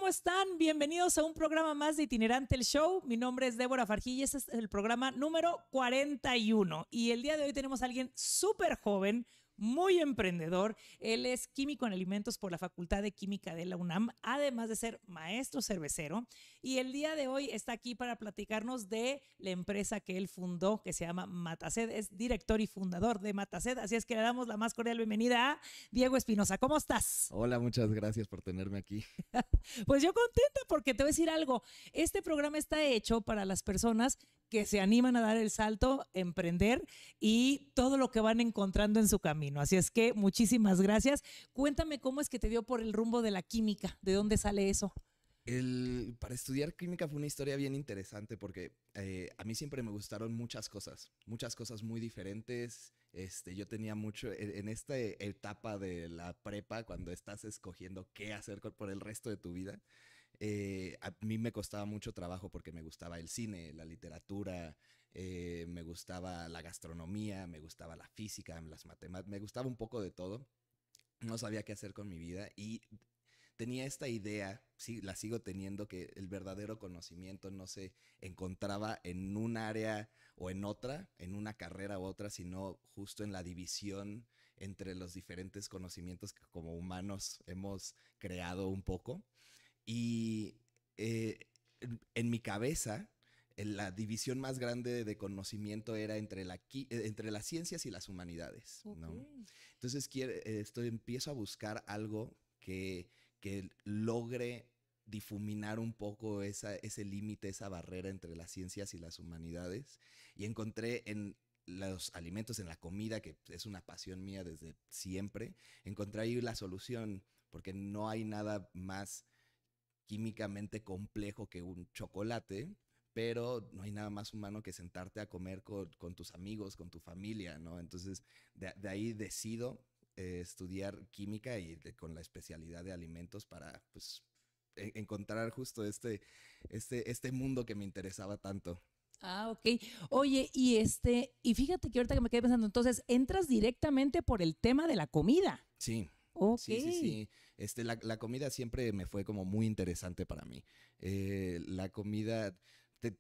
¿cómo están? Bienvenidos a un programa más de Itinerante el Show. Mi nombre es Débora Farjilla, este es el programa número 41. Y el día de hoy tenemos a alguien súper joven, muy emprendedor. Él es químico en alimentos por la Facultad de Química de la UNAM, además de ser maestro cervecero. Y el día de hoy está aquí para platicarnos de la empresa que él fundó, que se llama Mataced. Es director y fundador de Mataced. Así es que le damos la más cordial bienvenida a Diego Espinosa. ¿Cómo estás? Hola, muchas gracias por tenerme aquí. Pues yo contenta porque te voy a decir algo. Este programa está hecho para las personas que se animan a dar el salto, emprender y todo lo que van encontrando en su camino. Así es que muchísimas gracias. Cuéntame cómo es que te dio por el rumbo de la química. ¿De dónde sale eso? Para estudiar química fue una historia bien interesante porque a mí siempre me gustaron muchas cosas muy diferentes. Yo tenía mucho, en esta etapa de la prepa, cuando estás escogiendo qué hacer por el resto de tu vida, a mí me costaba mucho trabajo porque me gustaba el cine, la literatura, me gustaba la gastronomía, me gustaba la física, las matemáticas, me gustaba un poco de todo. No sabía qué hacer con mi vida y tenía esta idea, sí, la sigo teniendo, que el verdadero conocimiento no se encontraba en un área o en otra, en una carrera u otra, sino justo en la división entre los diferentes conocimientos que como humanos hemos creado un poco. Y en mi cabeza, la división más grande de conocimiento era entre las ciencias y las humanidades, ¿no? Okay. Entonces empiezo a buscar algo que logre difuminar un poco ese límite, esa barrera entre las ciencias y las humanidades. Y encontré en los alimentos, en la comida, que es una pasión mía desde siempre, encontré ahí la solución, porque no hay nada más químicamente complejo que un chocolate, pero no hay nada más humano que sentarte a comer con tus amigos, con tu familia, ¿no? Entonces, de ahí decido estudiar química y con la especialidad de alimentos para, pues, encontrar justo este mundo que me interesaba tanto. Ah, ok. Oye, y fíjate que ahorita que me quedé pensando, entonces entras directamente por el tema de la comida. Sí, Ok. sí. La comida siempre me fue como muy interesante para mí. La comida,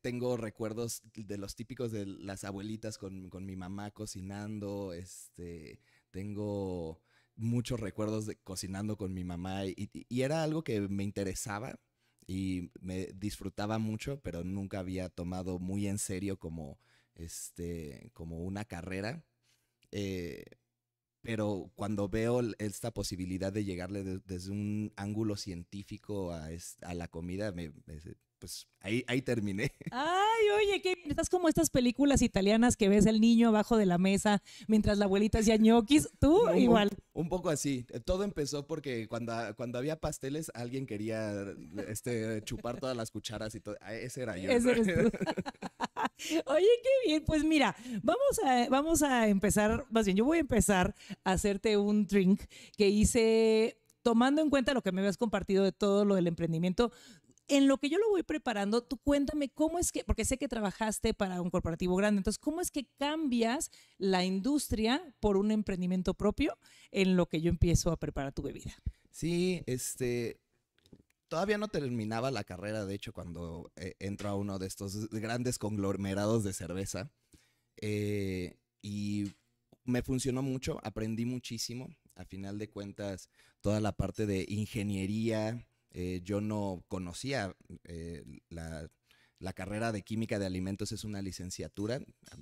tengo recuerdos de los típicos de las abuelitas con mi mamá cocinando. Tengo muchos recuerdos de cocinando con mi mamá y era algo que me interesaba y me disfrutaba mucho, pero nunca había tomado muy en serio como una carrera. Eh, pero cuando veo esta posibilidad de llegarle desde un ángulo científico a la comida, pues ahí terminé. Ay, oye, qué bien. Estás como estas películas italianas que ves el niño abajo de la mesa mientras la abuelita hacía ñoquis. Tú un, un- igual. un poco así. Todo empezó porque cuando había pasteles, alguien quería chupar todas las cucharas y todo. Ese era yo, en Ese eres tú. realidad. Oye, qué bien. Pues mira, vamos a empezar, más bien, yo voy a empezar a hacerte un drink que hice tomando en cuenta lo que me habías compartido de todo lo del emprendimiento. En lo que yo lo voy preparando, tú cuéntame cómo es que, porque sé que trabajaste para un corporativo grande, entonces, ¿cómo es que cambias la industria por un emprendimiento propio en lo que yo empiezo a preparar tu bebida? Sí, todavía no terminaba la carrera, de hecho, cuando entro a uno de estos grandes conglomerados de cerveza. Y me funcionó mucho, aprendí muchísimo. A final de cuentas, toda la parte de ingeniería, yo no conocía la carrera de química de alimentos, es una licenciatura.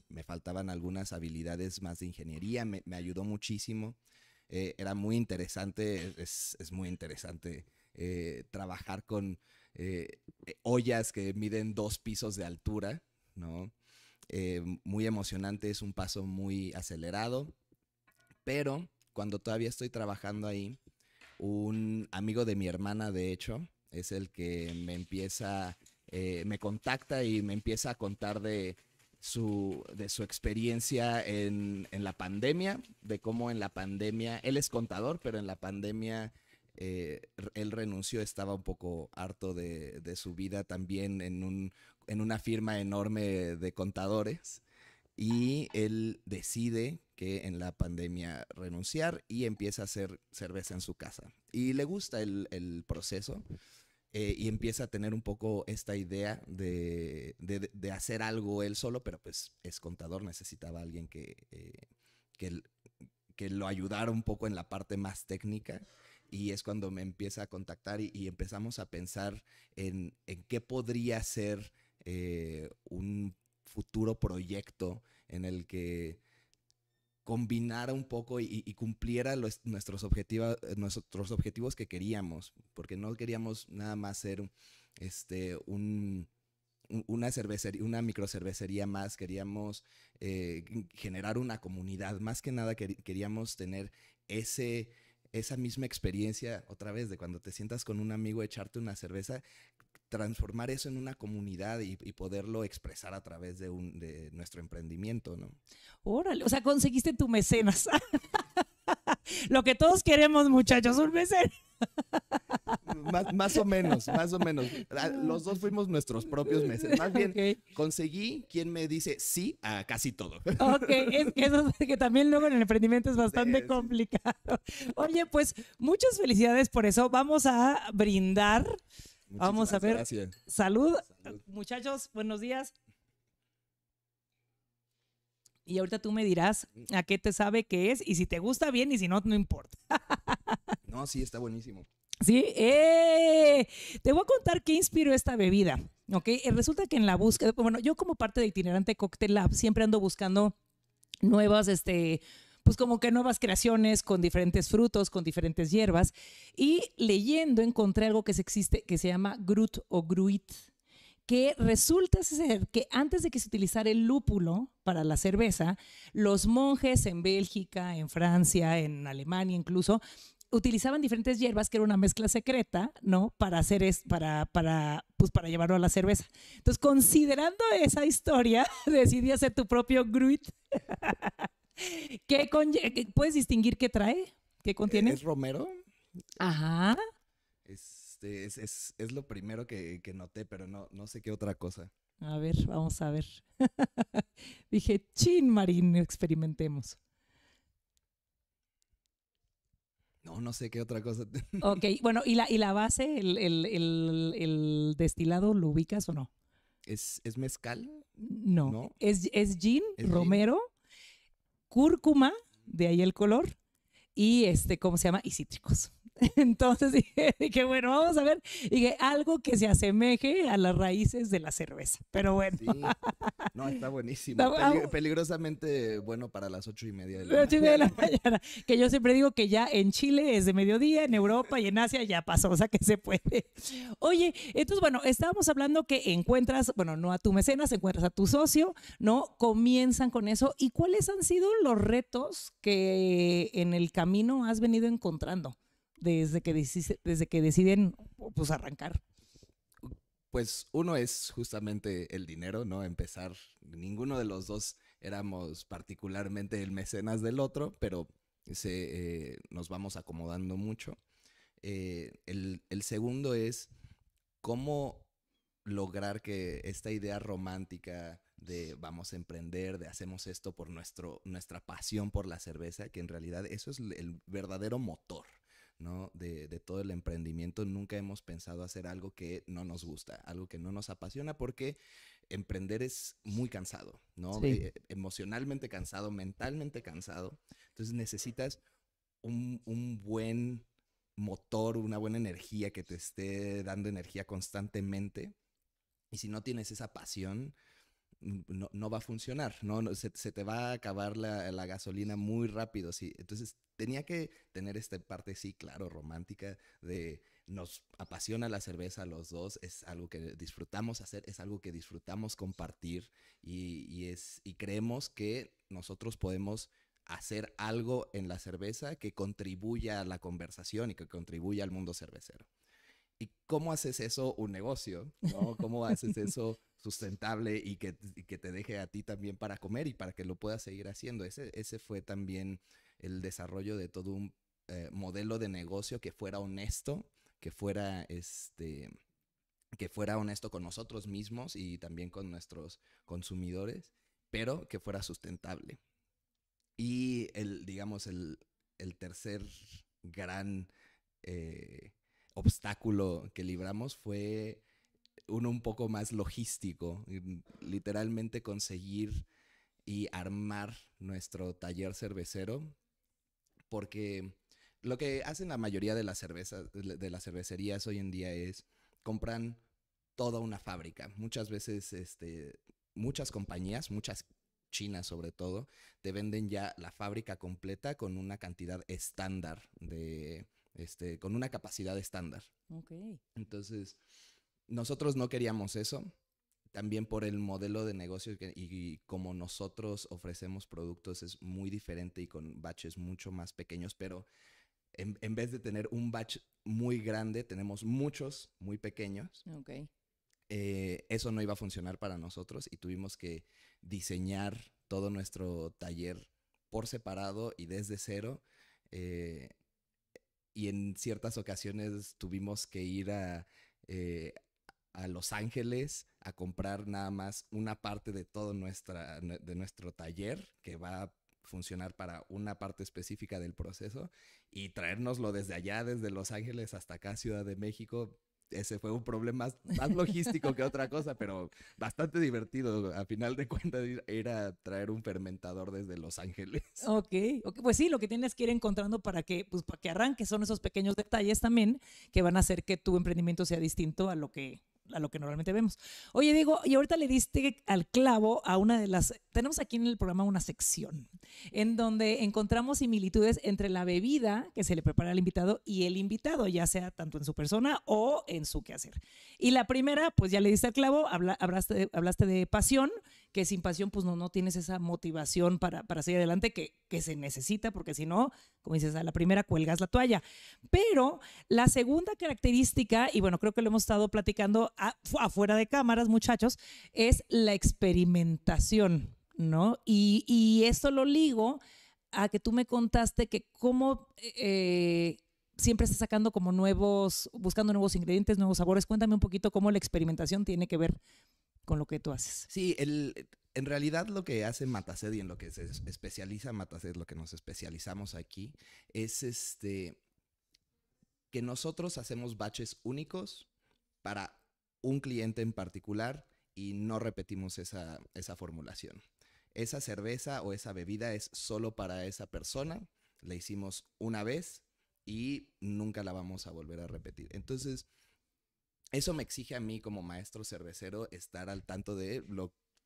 Me faltaban algunas habilidades más de ingeniería, me ayudó muchísimo. Era muy interesante, es muy interesante trabajar con ollas que miden 2 pisos de altura, ¿no? Muy emocionante, es un paso muy acelerado, pero cuando todavía estoy trabajando ahí, un amigo de mi hermana, de hecho, es el que me contacta y me empieza a contar de su experiencia en la pandemia, de cómo en la pandemia, él es contador, pero en la pandemia él renunció, estaba un poco harto de su vida también en una firma enorme de contadores y él decide que en la pandemia renunciar y empieza a hacer cerveza en su casa. Y le gusta el proceso y empieza a tener un poco esta idea de hacer algo él solo, pero pues es contador, necesitaba a alguien que, que lo ayudara un poco en la parte más técnica. Y es cuando me empieza a contactar y empezamos a pensar en qué podría ser un futuro proyecto en el que combinara un poco y cumpliera nuestros objetivos que queríamos, porque no queríamos nada más ser una cervecería, una microcervecería más, queríamos generar una comunidad, más que nada queríamos tener esa misma experiencia otra vez de cuando te sientas con un amigo, echarte una cerveza, transformar eso en una comunidad y poderlo expresar a través de nuestro emprendimiento, ¿no? Órale, o sea, conseguiste tu mecenas. Lo que todos queremos, muchachos, un mecenas. Más o menos, más o menos. Los dos fuimos nuestros propios meses. Más bien, Okay. conseguí quien me dice sí a casi todo. Ok, es que eso es que también luego en el emprendimiento es bastante Sí. complicado. Oye, pues muchas felicidades por eso. Vamos a brindar. Vamos a ver. Gracias. Salud. Salud. Muchachos, buenos días. Y ahorita tú me dirás a qué te sabe qué es y si te gusta bien y si no, no importa. No, sí, está buenísimo. Sí, te voy a contar qué inspiró esta bebida. ¿Ok? Resulta que en la búsqueda, bueno, yo como parte de Itinerante Cocktail Lab siempre ando buscando nuevas, pues como que nuevas creaciones con diferentes frutos, con diferentes hierbas. Y leyendo encontré algo que existe, que se llama Grut o Gruit, que resulta ser que antes de que se utilizara el lúpulo para la cerveza, los monjes en Bélgica, en Francia, en Alemania incluso, utilizaban diferentes hierbas que era una mezcla secreta, ¿no? Para hacer pues para llevarlo a la cerveza. Entonces, considerando esa historia, decidí hacer tu propio gruit. ¿Puedes distinguir qué trae? ¿Qué contiene? ¿Es romero? Ajá. Es lo primero que noté, pero no sé qué otra cosa. A ver, vamos a ver. Dije, chin, Marín, experimentemos. No sé qué otra cosa. Ok, bueno, ¿y la base, el destilado, lo ubicas o no? ¿Es mezcal? No, ¿No? es gin, ¿Es gin? romero, cúrcuma, de ahí el color, y ¿cómo se llama? Y cítricos. Entonces dije, bueno, vamos a ver, dije, algo que se asemeje a las raíces de la cerveza. Pero bueno, Sí. No, está buenísimo. Peligrosamente bueno para las 8:30 de la 8:30 de la mañana. mañana, que yo siempre digo que ya en Chile es de mediodía, en Europa y en Asia ya pasó, o sea que se puede. Oye, entonces bueno, estábamos hablando que encuentras, bueno, no a tu mecenas, encuentras a tu socio, ¿no? Comienzan con eso. ¿Y cuáles han sido los retos que en el camino has venido encontrando desde que deciden pues arrancar? Pues uno es justamente el dinero, ¿no? Empezar, ninguno de los dos éramos particularmente el mecenas del otro, pero nos vamos acomodando mucho. El segundo es cómo lograr que esta idea romántica de vamos a emprender, de hacemos esto por nuestra pasión por la cerveza, que en realidad eso es el verdadero motor, ¿no? De todo el emprendimiento. Nunca hemos pensado hacer algo que no nos gusta, algo que no nos apasiona, porque emprender es muy cansado, ¿no? Sí. Emocionalmente cansado, mentalmente cansado. Entonces necesitas un buen motor, una buena energía que te esté dando energía constantemente. Y si no tienes esa pasión, no va a funcionar, ¿no? Se te va a acabar la gasolina muy rápido, ¿sí? Entonces tenía que tener esta parte, sí, claro, romántica, de nos apasiona la cerveza a los dos, es algo que disfrutamos hacer, es algo que disfrutamos compartir y creemos que nosotros podemos hacer algo en la cerveza que contribuya a la conversación y que contribuya al mundo cervecero. ¿Y cómo haces eso un negocio? ¿No? ¿Cómo haces eso sustentable y que te deje a ti también para comer y para que lo puedas seguir haciendo? Ese fue también el desarrollo de todo un modelo de negocio que fuera honesto, que fuera honesto con nosotros mismos y también con nuestros consumidores, pero que fuera sustentable. Y digamos, el tercer gran obstáculo que libramos fue uno un poco más logístico, literalmente conseguir y armar nuestro taller cervecero, porque lo que hacen la mayoría de las cervecerías hoy en día es compran toda una fábrica. Muchas veces, muchas compañías, muchas chinas sobre todo, te venden ya la fábrica completa con una cantidad estándar con una capacidad estándar. Okay. Entonces, nosotros no queríamos eso. También por el modelo de negocio y como nosotros ofrecemos productos es muy diferente y con batches mucho más pequeños, pero en vez de tener un batch muy grande, tenemos muchos muy pequeños. Okay. Eso no iba a funcionar para nosotros y tuvimos que diseñar todo nuestro taller por separado y desde cero. Y en ciertas ocasiones tuvimos que ir a Los Ángeles a comprar nada más una parte de todo de nuestro taller que va a funcionar para una parte específica del proceso y traérnoslo desde allá, desde Los Ángeles hasta acá, Ciudad de México. Ese fue un problema más logístico que otra cosa, pero bastante divertido. A final de cuentas, ir a traer un fermentador desde Los Ángeles. Okay. Pues sí, lo que tienes que ir encontrando para que arranques son esos pequeños detalles también que van a hacer que tu emprendimiento sea distinto a lo que normalmente vemos. Oye, Diego, y ahorita le diste al clavo a una de las... Tenemos aquí en el programa una sección en donde encontramos similitudes entre la bebida que se le prepara al invitado y el invitado, ya sea tanto en su persona o en su quehacer. Y la primera, pues ya le diste al clavo, hablaste de pasión, que sin pasión pues no tienes esa motivación para seguir adelante que se necesita, porque si no, como dices, a la primera cuelgas la toalla. Pero la segunda característica, y bueno, creo que lo hemos estado platicando afuera de cámaras, muchachos, es la experimentación, ¿no? Y esto lo ligo a que tú me contaste que cómo siempre estás sacando como buscando nuevos ingredientes, nuevos sabores. Cuéntame un poquito cómo la experimentación tiene que ver con lo que tú haces. Sí, en realidad lo que hace Matased y en lo que se especializa Matased, lo que nos especializamos aquí, es que nosotros hacemos batches únicos para un cliente en particular y no repetimos esa formulación. Esa cerveza o esa bebida es solo para esa persona, la hicimos una vez y nunca la vamos a volver a repetir. Entonces, eso me exige a mí como maestro cervecero estar al tanto de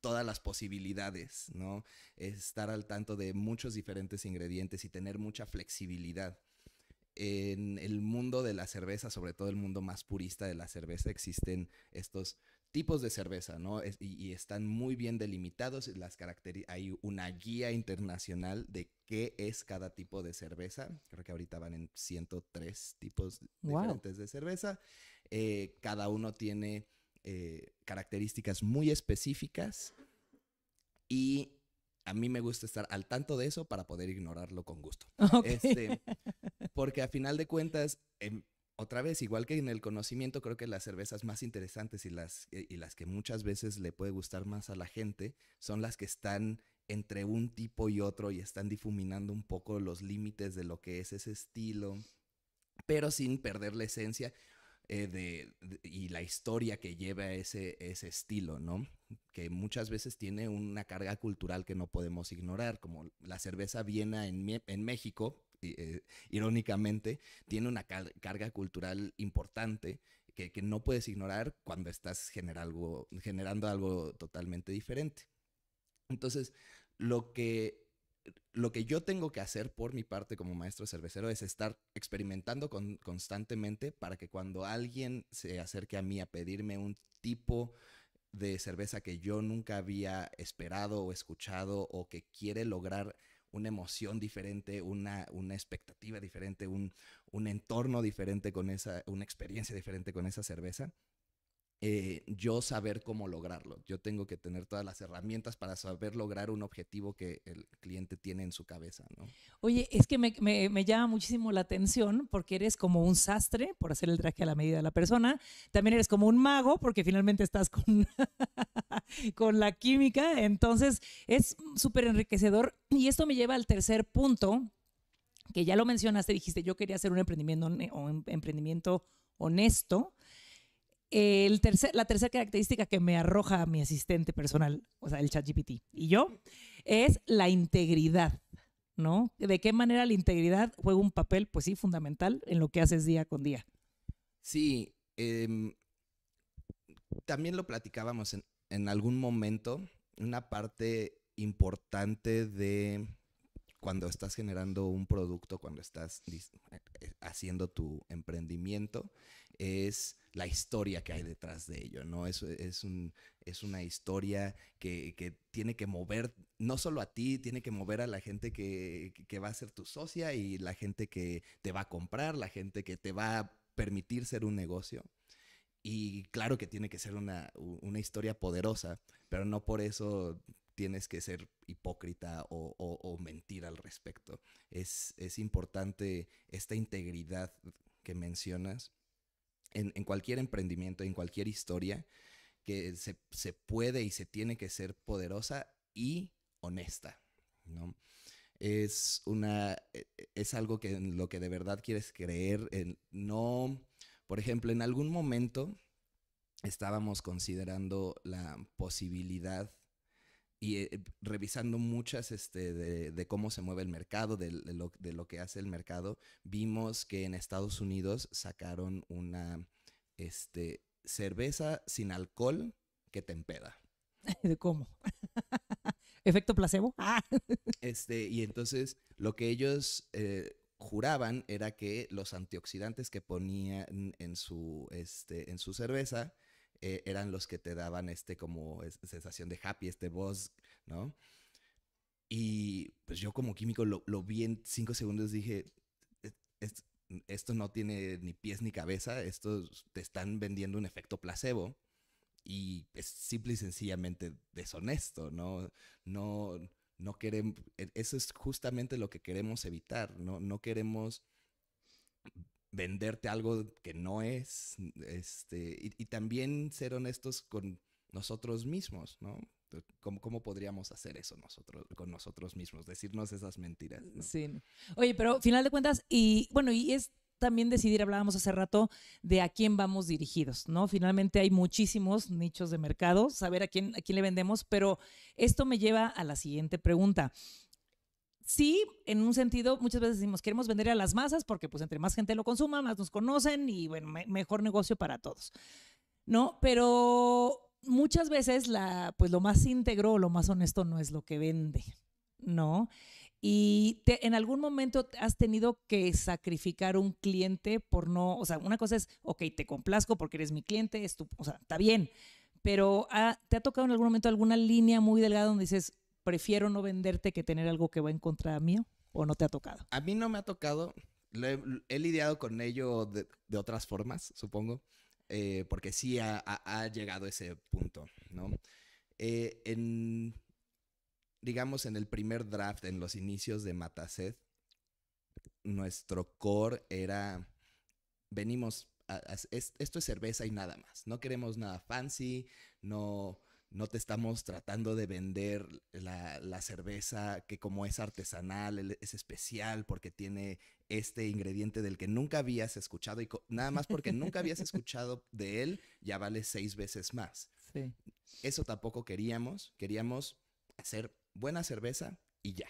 todas las posibilidades, ¿no? Estar al tanto de muchos diferentes ingredientes y tener mucha flexibilidad. En el mundo de la cerveza, sobre todo el mundo más purista de la cerveza, existen estos tipos de cerveza, ¿no? Y están muy bien delimitados. Hay una guía internacional de qué es cada tipo de cerveza. Creo que ahorita van en 103 tipos diferentes de cerveza. Cada uno tiene características muy específicas y a mí me gusta estar al tanto de eso para poder ignorarlo con gusto. Okay. Porque a final de cuentas, otra vez, igual que en el conocimiento, creo que las cervezas más interesantes y las que muchas veces le puede gustar más a la gente son las que están entre un tipo y otro y están difuminando un poco los límites de lo que es ese estilo, pero sin perder la esencia y la historia que lleva ese estilo, ¿no? Que muchas veces tiene una carga cultural que no podemos ignorar, como la cerveza Viena en México, irónicamente, tiene una carga cultural importante que no puedes ignorar cuando estás generando algo totalmente diferente. Entonces, lo que yo tengo que hacer por mi parte como maestro cervecero es estar experimentando constantemente para que cuando alguien se acerque a mí a pedirme un tipo de cerveza que yo nunca había esperado o escuchado o que quiere lograr una emoción diferente, una expectativa diferente, un entorno diferente una experiencia diferente con esa cerveza, yo saber cómo lograrlo. Yo tengo que tener todas las herramientas para saber lograr un objetivo que el cliente tiene en su cabeza, ¿no? Oye, es que me llama muchísimo la atención porque eres como un sastre por hacer el traje a la medida de la persona. También eres como un mago porque finalmente estás con, con la química. Entonces es súper enriquecedor. Y esto me lleva al tercer punto, que ya lo mencionaste, dijiste, yo quería hacer un emprendimiento honesto. La tercera característica que me arroja mi asistente personal, o sea, el ChatGPT y yo, es la integridad, ¿no? ¿De qué manera la integridad juega un papel, pues sí, fundamental en lo que haces día con día? Sí, también lo platicábamos en algún momento, una parte importante de cuando estás generando un producto, cuando estás haciendo tu emprendimiento, es la historia que hay detrás de ello, ¿no? Es una historia que tiene que mover, no solo a ti, tiene que mover a la gente que va a ser tu socia y la gente que te va a comprar, la gente que te va a permitir ser un negocio. Y claro que tiene que ser una historia poderosa, pero no por eso tienes que ser hipócrita o mentir al respecto. Es importante esta integridad que mencionas en cualquier emprendimiento, en cualquier historia, que se puede y se tiene que ser poderosa y honesta, ¿no? Es algo que en lo que de verdad quieres creer. No, por ejemplo, en algún momento estábamos considerando la posibilidad y revisando muchas de cómo se mueve el mercado, de lo que hace el mercado, vimos que en Estados Unidos sacaron una cerveza sin alcohol que te empeda. ¿De cómo? ¿Efecto placebo? Y entonces lo que ellos juraban era que los antioxidantes que ponían en su cerveza eran los que te daban como sensación de happy, buzz, ¿no? Y pues yo como químico lo vi en 5 segundos, dije, esto no tiene ni pies ni cabeza, estos te están vendiendo un efecto placebo y es simple y sencillamente deshonesto, ¿no? No, no queremos, eso es justamente lo que queremos evitar, no queremos venderte algo que no es, y también ser honestos con nosotros mismos, ¿no? ¿Cómo podríamos hacer eso con nosotros mismos? Decirnos esas mentiras, ¿no? Sí. Oye, pero final de cuentas, y bueno, y es también decidir, hablábamos hace rato, de a quién vamos dirigidos, ¿no? Finalmente hay muchísimos nichos de mercado, saber a quién le vendemos, pero esto me lleva a la siguiente pregunta. Sí, en un sentido, muchas veces decimos, queremos vender a las masas porque pues entre más gente lo consuma, más nos conocen y bueno, mejor negocio para todos, ¿no? Pero muchas veces pues lo más íntegro o lo más honesto no es lo que vende, ¿no? Y en algún momento has tenido que sacrificar un cliente por no, o sea, una cosa es, ok, te complazco porque eres mi cliente, o sea, está bien, pero ¿te ha tocado en algún momento alguna línea muy delgada donde dices, prefiero no venderte que tener algo que va en contra mío? ¿O no te ha tocado? A mí no me ha tocado. He lidiado con ello de otras formas, supongo, porque sí ha llegado ese punto, ¿no? Digamos, en el primer draft, en los inicios de Mataset, nuestro core era, esto es cerveza y nada más. No queremos nada fancy, no te estamos tratando de vender la cerveza que como es artesanal, es especial porque tiene este ingrediente del que nunca habías escuchado y nada más porque nunca habías escuchado de él, ya vale 6 veces más. Sí. Eso tampoco queríamos hacer buena cerveza y ya.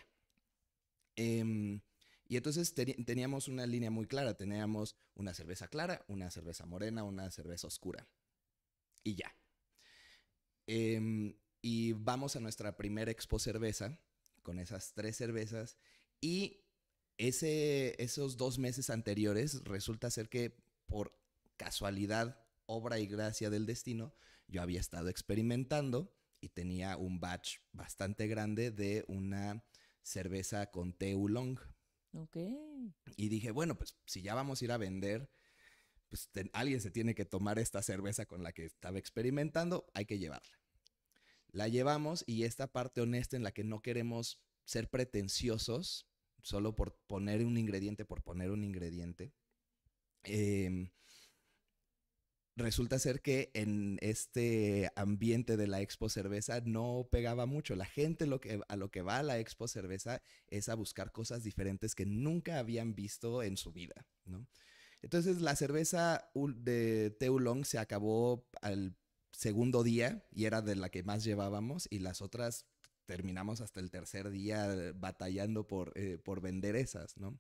Y entonces teníamos una línea muy clara, teníamos una cerveza clara, una cerveza morena, una cerveza oscura y ya. Y vamos a nuestra primera expo cerveza con esas 3 cervezas y esos 2 meses anteriores resulta ser que por casualidad, obra y gracia del destino, yo había estado experimentando y tenía un batch bastante grande de una cerveza con té oolong. Ok. Y dije, bueno, pues si ya vamos a ir a vender, pues alguien se tiene que tomar esta cerveza con la que estaba experimentando, hay que llevarla. La llevamos y esta parte honesta en la que no queremos ser pretenciosos solo por poner un ingrediente, resulta ser que en este ambiente de la Expo Cerveza no pegaba mucho. La gente a lo que va a la Expo Cerveza es a buscar cosas diferentes que nunca habían visto en su vida, ¿no? Entonces la cerveza de Teulon se acabó al segundo día y era de la que más llevábamos, y las otras terminamos hasta el tercer día batallando por vender esas, ¿no?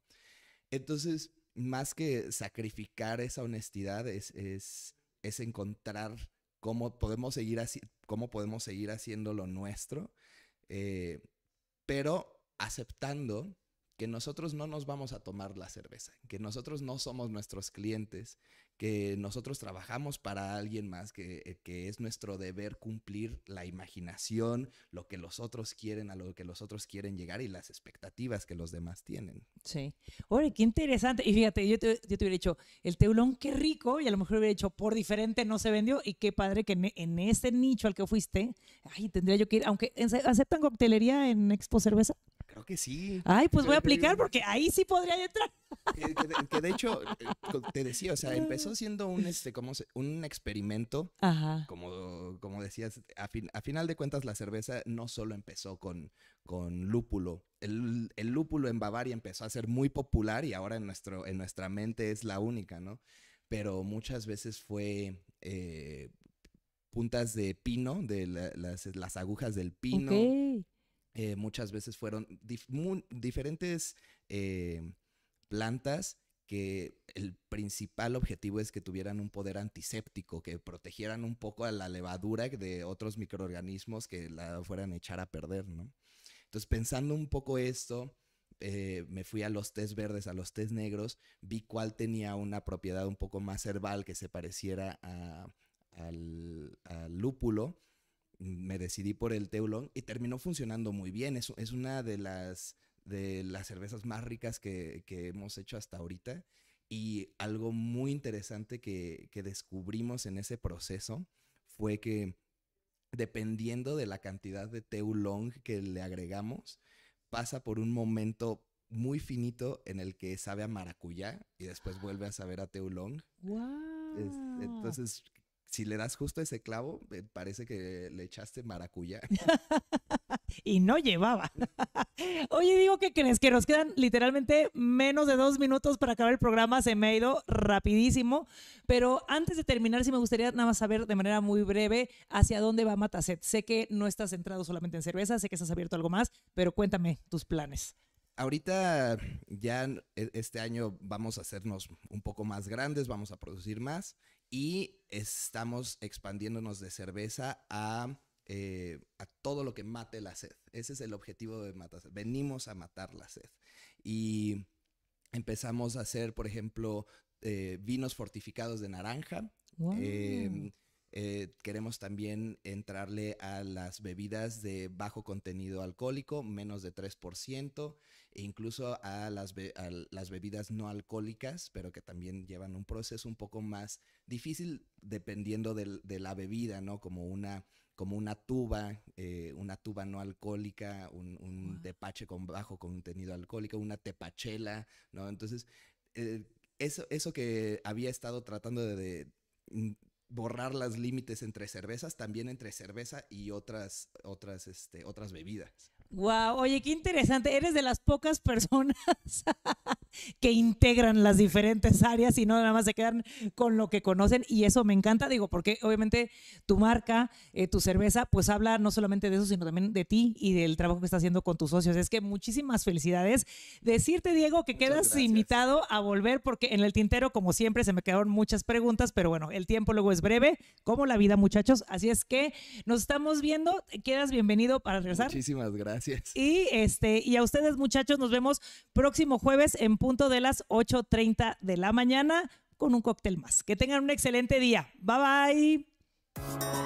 Entonces, más que sacrificar esa honestidad, es encontrar cómo podemos seguir haciendo lo nuestro, pero aceptando que nosotros no nos vamos a tomar la cerveza, que nosotros no somos nuestros clientes, que nosotros trabajamos para alguien más, que es nuestro deber cumplir la imaginación, lo que los otros quieren, a lo que los otros quieren llegar y las expectativas que los demás tienen. Sí. Oye, qué interesante. Y fíjate, yo te hubiera dicho, el Teulon, qué rico, y a lo mejor hubiera dicho, por diferente no se vendió, y qué padre que en ese nicho al que fuiste, ay, tendría yo que ir, aunque ¿aceptan coctelería en Expo Cerveza? Creo que sí. Ay, pues voy a aplicar porque ahí sí podría entrar. Que de hecho, te decía, o sea, empezó siendo un experimento. Ajá. Como decías, a final de cuentas la cerveza no solo empezó con lúpulo. El lúpulo en Bavaria empezó a ser muy popular y ahora en nuestra mente es la única, ¿no? Pero muchas veces fue puntas de pino, de las agujas del pino. Okay. Muchas veces fueron diferentes plantas que el principal objetivo es que tuvieran un poder antiséptico, que protegieran un poco a la levadura de otros microorganismos que la fueran a echar a perder, ¿no? Entonces, pensando un poco esto, me fui a los tés verdes, a los tés negros, vi cuál tenía una propiedad un poco más herbal que se pareciera al lúpulo. Me decidí por el Teulon y terminó funcionando muy bien. Es una de las cervezas más ricas que hemos hecho hasta ahorita. Y algo muy interesante que descubrimos en ese proceso fue que, dependiendo de la cantidad de Teulon que le agregamos, pasa por un momento muy finito en el que sabe a maracuyá y después vuelve a saber a Teulon. Wow. Entonces, si le das justo ese clavo, parece que le echaste maracuyá. Y no llevaba. Oye, digo, ¿qué crees? Que nos quedan literalmente menos de 2 minutos para acabar el programa. Se me ha ido rapidísimo. Pero antes de terminar, sí me gustaría nada más saber de manera muy breve hacia dónde va Matacet. Sé que no estás centrado solamente en cerveza, sé que estás abierto a algo más, pero cuéntame tus planes. Ahorita ya este año vamos a hacernos un poco más grandes, vamos a producir más y estamos expandiéndonos de cerveza a todo lo que mate la sed. Ese es el objetivo de Matacet. Venimos a matar la sed. Y empezamos a hacer, por ejemplo, vinos fortificados de naranja. Wow. Queremos también entrarle a las bebidas de bajo contenido alcohólico, menos de 3%, e incluso a las bebidas no alcohólicas, pero que también llevan un proceso un poco más difícil dependiendo de la bebida, ¿no? Como una tuba no alcohólica, un tepache con bajo contenido alcohólico, una tepachela, ¿no? Entonces, eso que había estado tratando de borrar los límites entre cervezas, también entre cerveza y otras bebidas. Wow, oye, qué interesante. Eres de las pocas personas que integran las diferentes áreas y no nada más se quedan con lo que conocen, y eso me encanta, digo, porque obviamente tu marca, tu cerveza, pues habla no solamente de eso, sino también de ti y del trabajo que estás haciendo con tus socios. Es que muchísimas felicidades. Decirte, Diego, que quedas invitado a volver, porque en el tintero, como siempre, se me quedaron muchas preguntas, pero bueno, el tiempo luego es breve, como la vida, muchachos, así es que nos estamos viendo. Quedas bienvenido para regresar. Muchísimas gracias. Y a ustedes, muchachos, nos vemos próximo jueves en punto de las 8:30 de la mañana con un cóctel más. Que tengan un excelente día. Bye, bye.